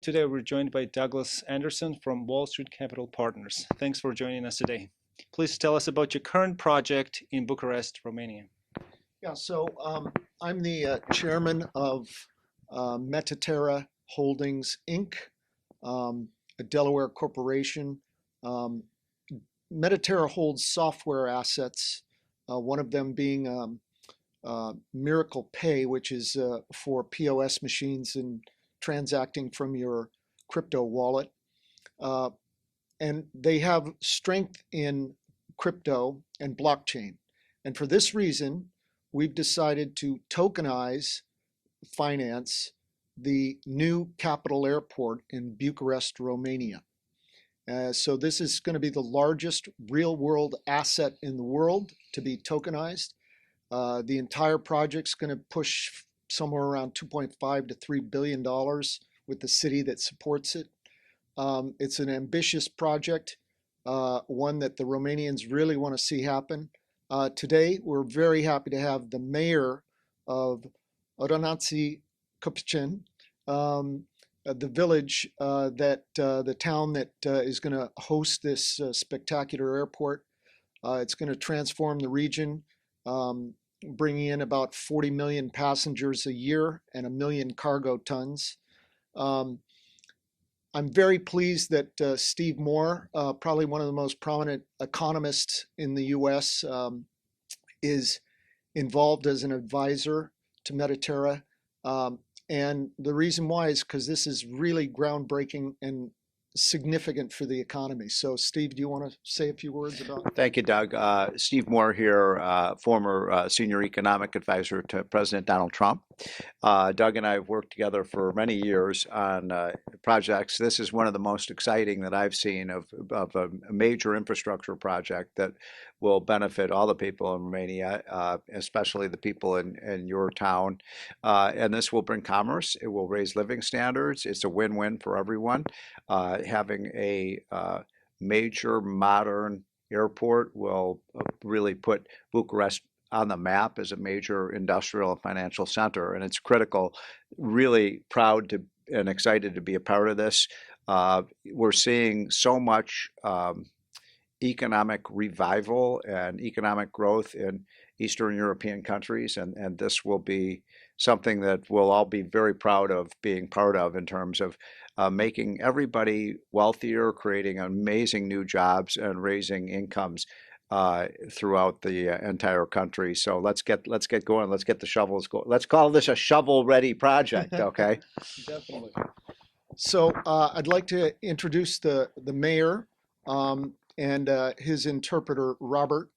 Today we're joined by Douglas Anderson from Wall Street Capital Partners. Thanks for joining us today. Please tell us about your current project in Bucharest, Romania. Yeah, so I'm the chairman of Metaterra Holdings, Inc., a Delaware corporation. Metaterra holds software assets, one of them being Miracle Pay, which is for POS machines and transacting from your crypto wallet. And they have strength in crypto and blockchain. And for this reason, we've decided to tokenize finance the new capital airport in Bucharest, Romania. So this is going to be the largest real-world asset in the world to be tokenized. The entire project's going to push somewhere around $2.5 to $3 billion with the city that supports it. It's an ambitious project, one that the Romanians really want to see happen. Today, we're very happy to have the mayor of Adunații-Copăceni, the village the town that is going to host this spectacular airport. It's going to transform the region, bringing in about 40 million passengers a year and 1 million cargo tons. I'm very pleased that Steve Moore, probably one of the most prominent economists in the US, is involved as an advisor to Metaterra. And the reason why is because this is really groundbreaking and significant for the economy. So Steve, do you want to say a few words about it? Thank you, Doug. Steve Moore here, former senior economic advisor to President Donald Trump. Doug and I have worked together for many years on projects. This is one of the most exciting that I've seen of a major infrastructure project that will benefit all the people in Romania, especially the people in your town. And this will bring commerce. It will raise living standards. It's a win-win for everyone. Having a major modern airport will really put Bucharest on the map as a major industrial and financial center, and it's critical. Really proud to and excited to be a part of this. We're seeing so much economic revival and economic growth in Eastern European countries, and this will be something that we'll all be very proud of being part of in terms of making everybody wealthier, creating amazing new jobs, and raising incomes throughout the entire country. So let's get going. Let's get the shovels going. Let's call this a shovel-ready project, okay? Definitely. So I'd like to introduce the mayor and his interpreter, Robert,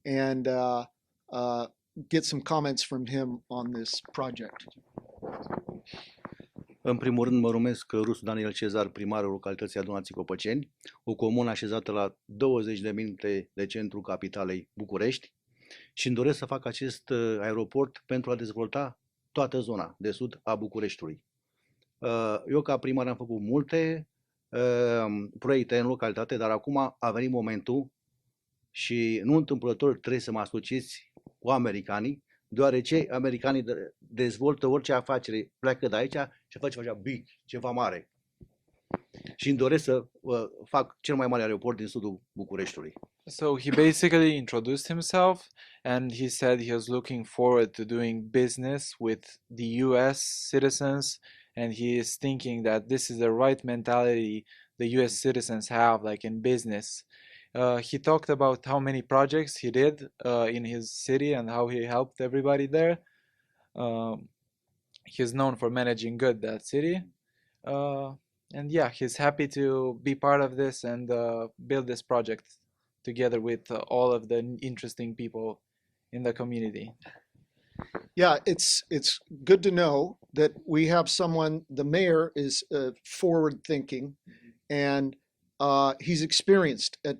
and get some comments from him on this project. În primul rând mă numesc Rusu Daniel Cezar, primarul localității Adunații-Copăceni, o comună așezată la 20 de minute de centrul capitalei București, și îmi doresc să fac acest aeroport pentru a dezvolta toată zona de sud a Bucureștiului. Eu ca primar am făcut multe proiecte în localitate, dar acum a venit momentul și nu întâmplător trebuie să mă asociez cu americanii, deoarece americanii dezvoltă orice afacere, pleacă de aici și face ceva big, ceva mare. Și îmi doresc să fac cel mai mare aeroport din sudul Bucureștiului. So he basically introduced himself and he said he was looking forward to doing business with the US citizens, and he is thinking that this is the right mentality the US citizens have, like in business. He talked about how many projects he did in his city and how he helped everybody there. He's known for managing good that city. And yeah, he's happy to be part of this and build this project together with all of the interesting people in the community. Yeah, it's good to know that we have someone, the mayor is forward thinking, and he's experienced at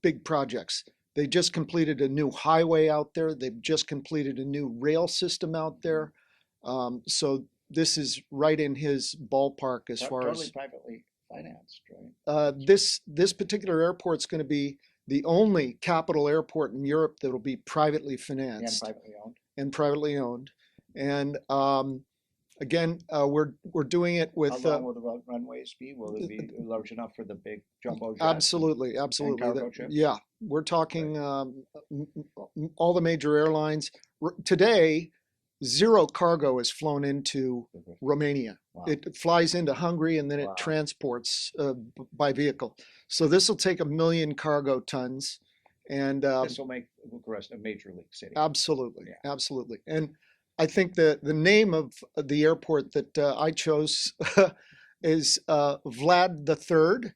big projects. They just completed a new highway out there. They've just completed a new rail system out there. So this is right in his ballpark as far totally as privately financed, right? this particular airport's going to be the only capital airport in Europe that will be privately financed And privately owned. and privately owned. And Again, we're doing it with. How long will the runways be? Will it be large enough for the big jumbo jets? Absolutely, absolutely. cargo ships? Yeah, we're talking all the major airlines. Today, zero cargo is flown into Romania. Wow. It flies into Hungary and then Wow. it transports by vehicle. So this will take 1 million cargo tons, and This will make Bucharest a major league city. absolutely, Yeah. absolutely. And I think the name of the airport that I chose is Vlad III,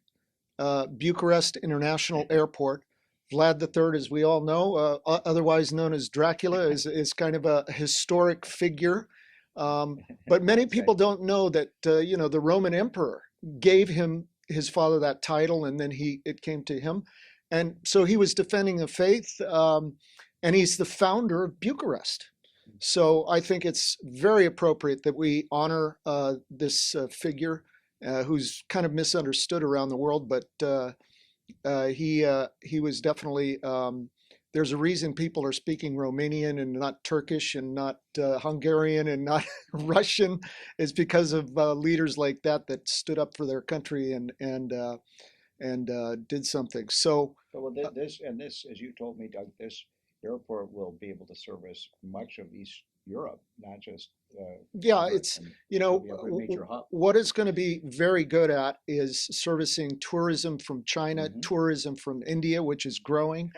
Bucharest International Airport. Vlad III, as we all know, otherwise known as Dracula, is kind of a historic figure. But many people don't know that the Roman emperor gave his father that title, and then it came to him, and so he was defending the faith, and he's the founder of Bucharest. So I think it's very appropriate that we honor this figure who's kind of misunderstood around the world, but he was definitely. There's a reason people are speaking Romanian and not Turkish and not Hungarian and not Russian. It's because of leaders like that stood up for their country and did something. So well, this, as you told me, Doug, this airport will be able to service much of East Europe, not just. Yeah, it's it'll be a major hub. what it's going to be very good at is servicing tourism from China, tourism from India, which is growing.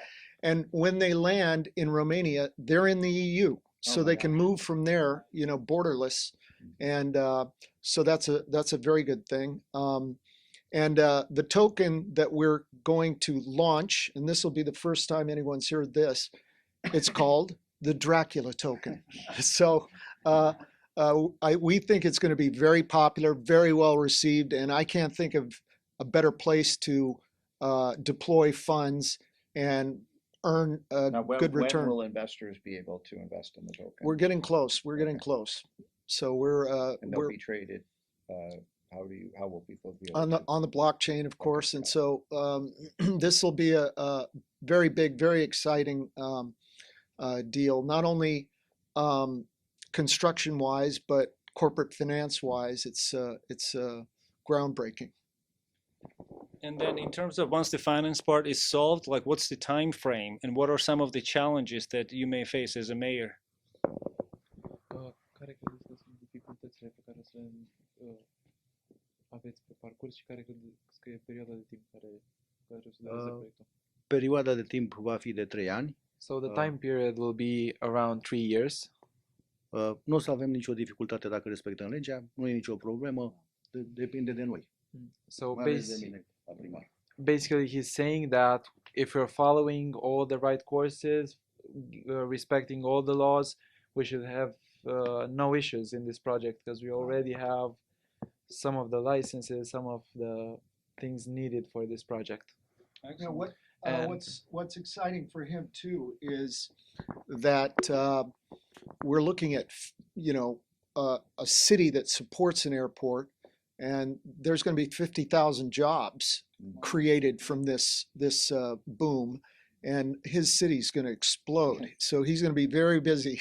And when they land in Romania, they're in the EU, so they can move from there, borderless, and so that's a very good thing. And the token that we're going to launch, and this will be the first time anyone's heard this, it's called the Dracula Token. So we think it's going to be very popular, very well received, and I can't think of a better place to deploy funds and earn a good return. When will investors be able to invest in the token? We're getting close. We're getting close. So and they'll be traded. How will people be able on the blockchain, of course? And so this will be a very big, very exciting deal. Not only construction-wise, but corporate finance-wise, it's groundbreaking. And then in terms of once the finance part is solved, like what's the time frame and what are some of the challenges that you may face as a mayor? Care credeți că sunt dificultățile pe care să le aveți pe parcurs și care credeți că e perioada de timp care o să dureze proiectul? Perioada de timp va fi de 3 ani. So the time period will be around 3 years. Nu o să avem nicio dificultate dacă respectăm legea, nu e nicio problemă, depinde de noi. So basically he's saying that if we're following all the right courses, respecting all the laws, we should have no issues in this project because we already have some of the licenses, some of the things needed for this project. What's exciting for him too is that we're looking at a city that supports an airport, and there's going to be 50,000 jobs created from this boom, and his city's going to explode. So he's going to be very busy.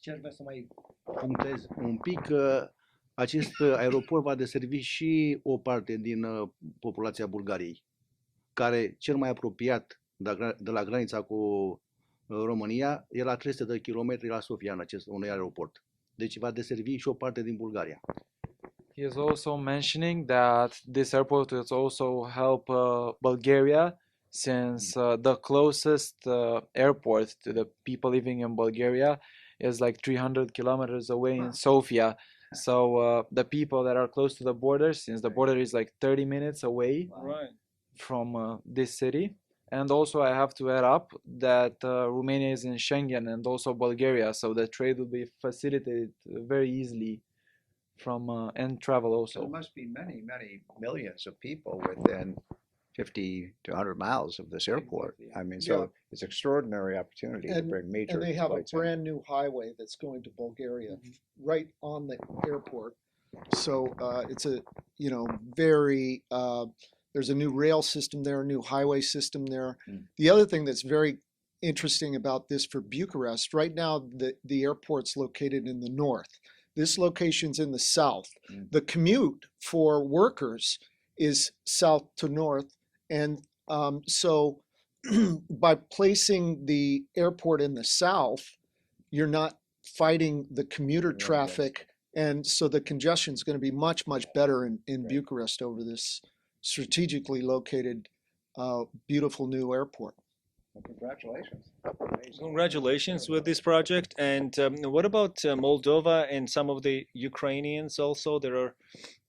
Ce aș vrea să mai punctez un pic, că acest aeroport va deservi și o parte din populația Bulgariei, care cel mai apropiat de la granița cu România e la 300 de kilometri la Sofia în acest unui aeroport. Deci va deservi și o parte din Bulgaria. He is also mentioning that this airport will also help Bulgaria, since the closest airport to the people living in Bulgaria is like 300 kilometers away in Sofia. So the people that are close to the border, since the border is like 30 minutes away from this city. And also I have to add up that Romania is in Schengen and also Bulgaria, so the trade will be facilitated very easily from and travel also. There must be many, many millions of people within 50 to 100 miles of this airport. I mean, so it's an extraordinary opportunity to bring major And they have a flights brand new highway that's going to Bulgaria right on the airport. So it's a, very, there's a new rail system there, a new highway system there. The other thing that's very interesting about this for Bucharest. Right now, the airport's located in the north. This location's in the south. The commute for workers is south to north. And so by placing the airport in the south, you're not fighting the commuter traffic. And so the congestion is going to be much, much better in Bucharest over this strategically located, beautiful new airport. Well, congratulations. Congratulations with this project. And what about Moldova and some of the Ukrainians also that are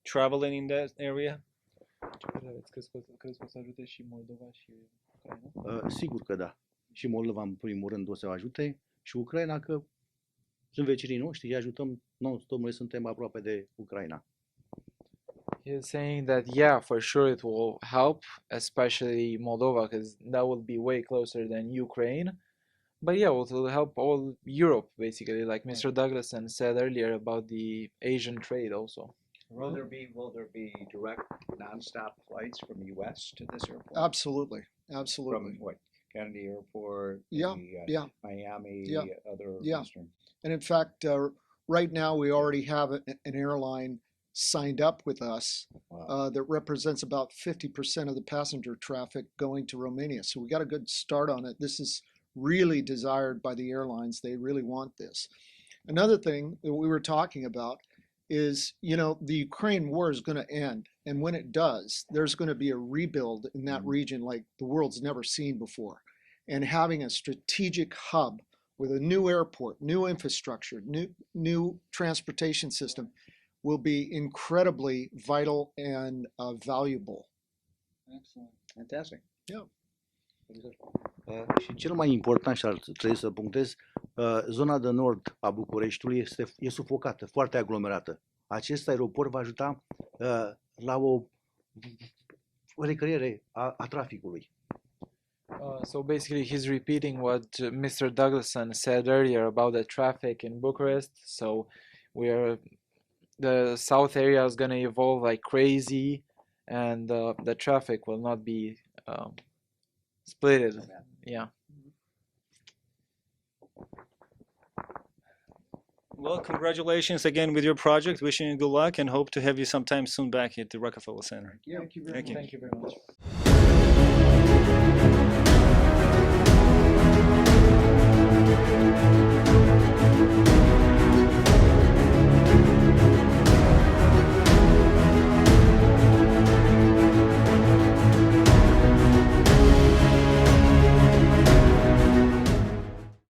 traveling in that area? Crezi că o să ajute și Moldova și Ucraina? Sigur că da. Și Moldova, în primul rând, o să o ajute și Ucraina, că sunt vecinii noștri, îi ajutăm non-stop, noi suntem aproape de Ucraina. He's saying that, yeah, for sure it will help, especially Moldova, because that will be way closer than Ukraine. But yeah, it will help all Europe, basically, like Mr. Douglason said earlier about the Asian trade also. Will there be direct nonstop flights from U.S. to this airport? Absolutely, absolutely. From what, Kennedy Airport? Yeah, yeah. Miami, Yeah, other yeah. Eastern. And in fact, right now we already have an airline signed up with us that represents about 50% of the passenger traffic going to Romania. So we got a good start on it. This is really desired by the airlines. They really want this. Another thing that we were talking about is, you know, the Ukraine war is going to end. And when it does, there's going to be a rebuild in that region like the world's never seen before. And having a strategic hub with a new airport, new infrastructure, new transportation system will be incredibly vital and valuable. Excellent. Fantastic. Yeah. Și cel mai important, și ar trebui să punctez, zona de nord a Bucureștiului e sufocată, foarte aglomerată. Acest aeroport va ajuta la o recreere a traficului. So basically, he's repeating what Mr. Douglason said earlier about the traffic in Bucharest. So the south area is going to evolve like crazy, and the traffic will not be splitted. Yeah. Well, congratulations again with your project. Wishing you good luck and hope to have you sometime soon back at the Rockefeller Center. Thank you very much. Thank you very much.